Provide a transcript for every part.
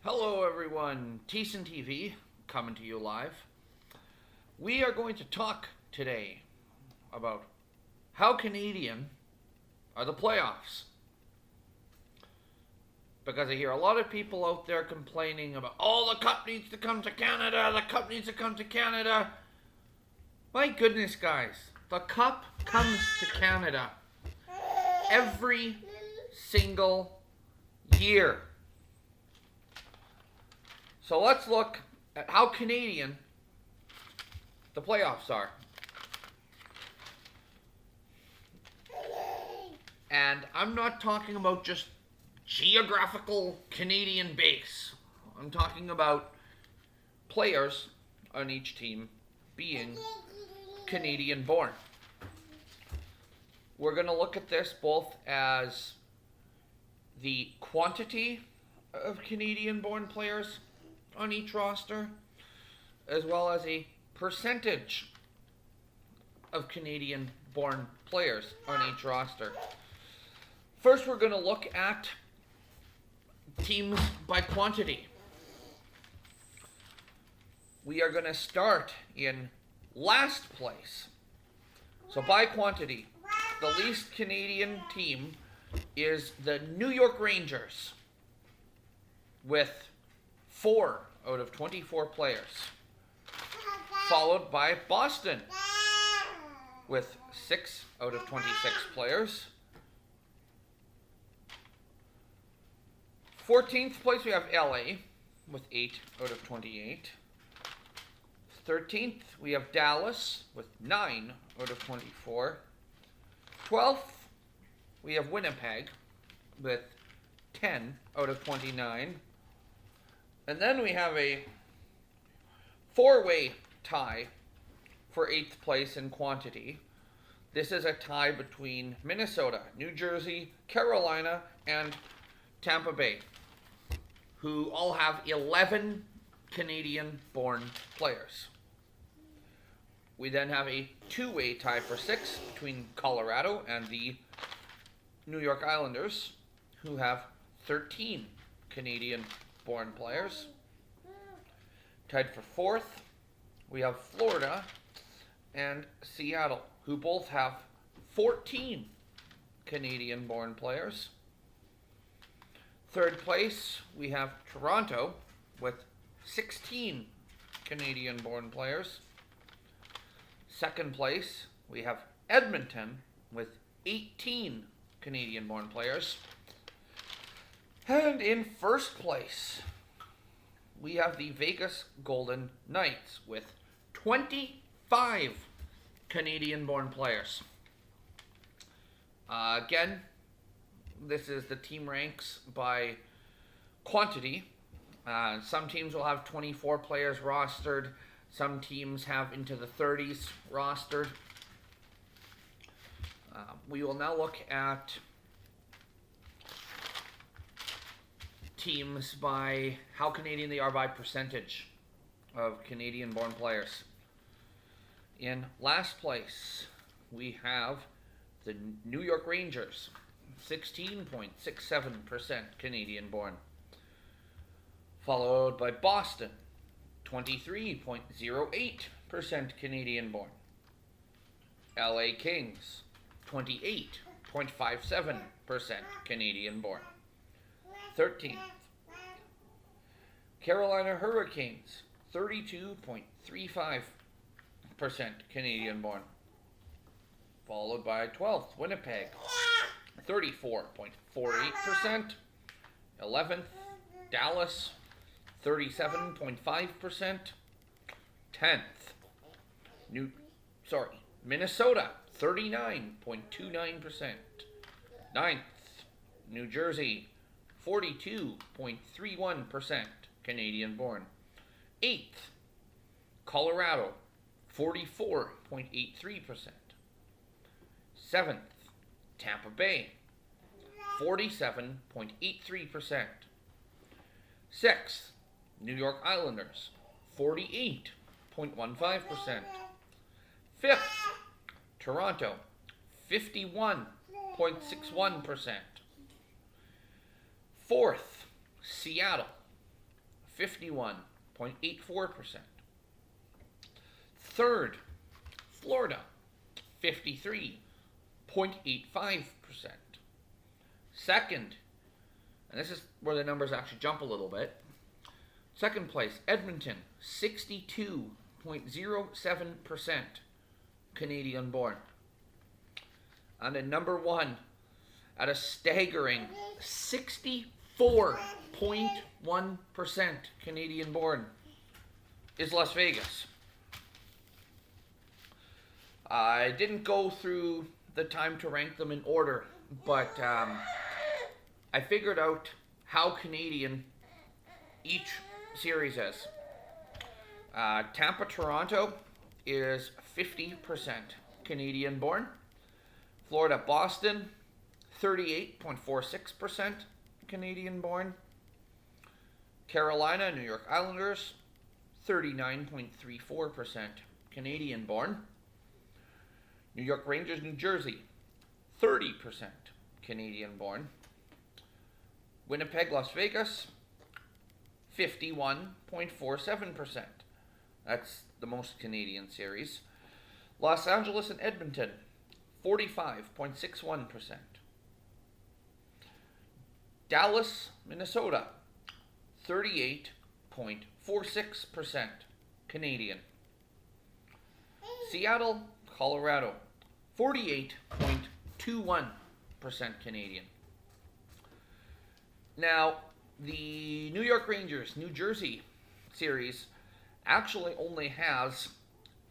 Hello everyone, Thiessen TV coming to you live. We are going to talk today about how Canadian are the playoffs. Because I hear a lot of people out there complaining about, oh, the cup needs to come to Canada, the cup needs to come to Canada. My goodness, guys, the cup comes to Canada every single year. So let's look at how Canadian the playoffs are. And I'm not talking about just geographical Canadian base. I'm talking about players on each team being Canadian born. We're going to look at this both as the quantity of Canadian born players on each roster, as well as a percentage of Canadian born players on each roster. First, we're going to look at teams by quantity. We are going to start in last place. So by quantity, the least Canadian team is the New York Rangers with 4 out of 24 players, followed by Boston with 6 out of 26 players. 14th place we have LA with 8 out of 28. 13th we have Dallas with 9 out of 24. 12th we have Winnipeg with 10 out of 29. And then we have a 4-way tie for 8th place in quantity. This is a tie between Minnesota, New Jersey, Carolina, and Tampa Bay, who all have 11 Canadian-born players. We then have a 2-way tie for 6th between Colorado and the New York Islanders, who have 13 Canadian-born players. Tied for 4th, we have Florida and Seattle, who both have 14 Canadian-born players. 3rd place, we have Toronto with 16 Canadian-born players. 2nd place, we have Edmonton with 18 Canadian-born players. And in 1st place, we have the Vegas Golden Knights with 25 Canadian-born players. Again, this is the team ranks by quantity. Some teams will have 24 players rostered. Some teams have into the 30s rostered. We will now look at teams by how Canadian they are by percentage of Canadian-born players. In last place, we have the New York Rangers, 16.67% Canadian-born, followed by Boston, 23.08% Canadian-born. LA Kings, 28.57% Canadian-born. 13th, Carolina Hurricanes, 32.35% Canadian-born. Followed by 12th, Winnipeg, 34.48%. 11th, Dallas, 37.5%. 10th, Minnesota, 39.29%. 9th, New Jersey, 42.31% Canadian-born. 8th, Colorado, 44.83%. 7th, Tampa Bay, 47.83%. 6th, New York Islanders, 48.15%. 5th, Toronto, 51.61%. 4th, Seattle, 51.84%. Third, Florida, 53.85%. Second, and this is where the numbers actually jump a little bit. Second place, Edmonton, 62.07% Canadian born. And then number one, at a staggering 64.1% Canadian born, is Las Vegas. I didn't go through the time to rank them in order, but I figured out how Canadian each series is. Tampa-Toronto is 50% Canadian born. Florida-Boston, 38.46% Canadian born. Carolina, New York Islanders, 39.34% Canadian born. New York Rangers, New Jersey, 30% Canadian born. Winnipeg, Las Vegas, 51.47%. That's the most Canadian series. Los Angeles and Edmonton, 45.61%. Dallas, Minnesota, 38.46% Canadian. Seattle, Colorado, 48.21% Canadian. Now, the New York Rangers, New Jersey series actually only has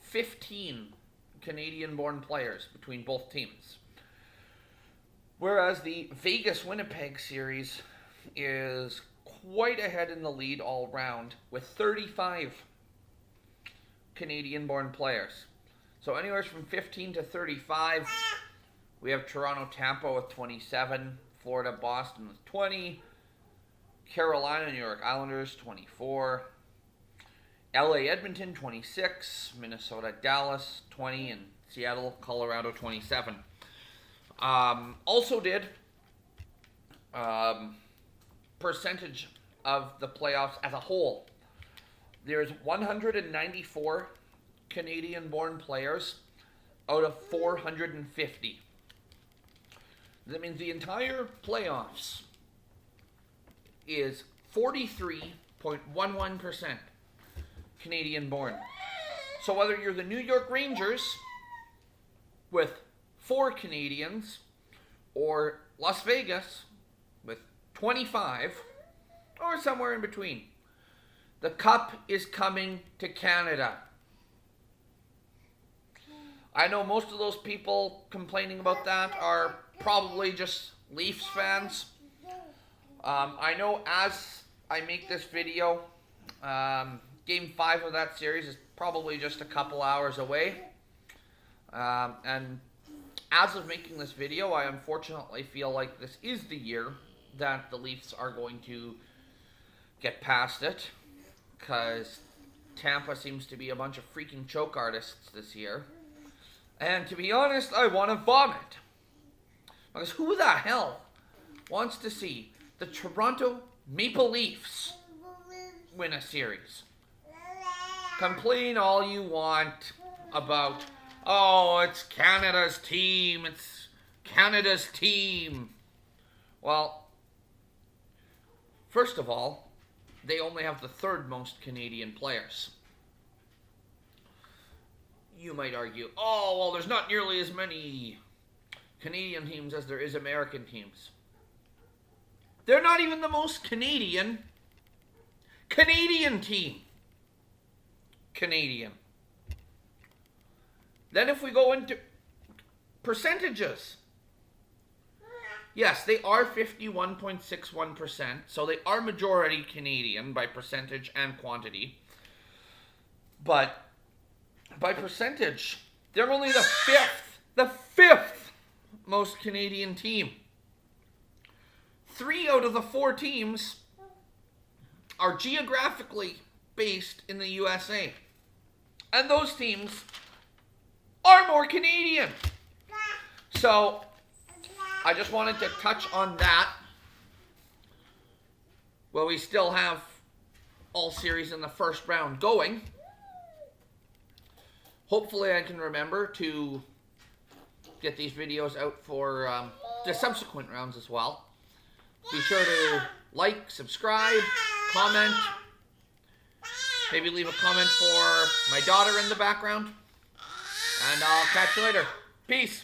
15 Canadian-born players between both teams. Whereas the Vegas-Winnipeg series is quite ahead in the lead all round with 35 Canadian-born players. So anywhere from 15 to 35. We have Toronto-Tampa with 27, Florida-Boston with 20, Carolina, New York Islanders, 24. LA-Edmonton, 26. Minnesota-Dallas, 20. And Seattle-Colorado, 27. Also did percentage of the playoffs as a whole. There's 194 Canadian-born players out of 450. That means the entire playoffs is 43.11% Canadian-born. So whether you're the New York Rangers with 4 Canadians or Las Vegas with 25 or somewhere in between, the cup is coming to Canada. I know most of those people complaining about that are probably just Leafs fans. I know as I make this video, Game 5 of that series is probably just a couple hours away. And as of making this video, I unfortunately feel like this is the year that the Leafs are going to get past it. Because Tampa seems to be a bunch of freaking choke artists this year. And to be honest, I want to vomit. Because who the hell wants to see the Toronto Maple Leafs win a series? Complain all you want about, oh, it's Canada's team, it's Canada's team. Well, first of all, they only have the 3rd most Canadian players. You might argue, oh, well, there's not nearly as many Canadian teams as there is American teams. They're not even the most Canadian team. Canadian. Then if we go into percentages, yes, they are 51.61%, so they are majority Canadian by percentage and quantity. But by percentage, they're only the fifth most Canadian team. 3 out of the 4 teams are geographically based in the USA. And those teams are more Canadian. So, I just wanted to touch on that. Well, we still have all series in the first round going. Hopefully I can remember to get these videos out for the subsequent rounds as well. Be sure to like, subscribe, comment. Maybe leave a comment for my daughter in the background. And I'll catch you later. Peace.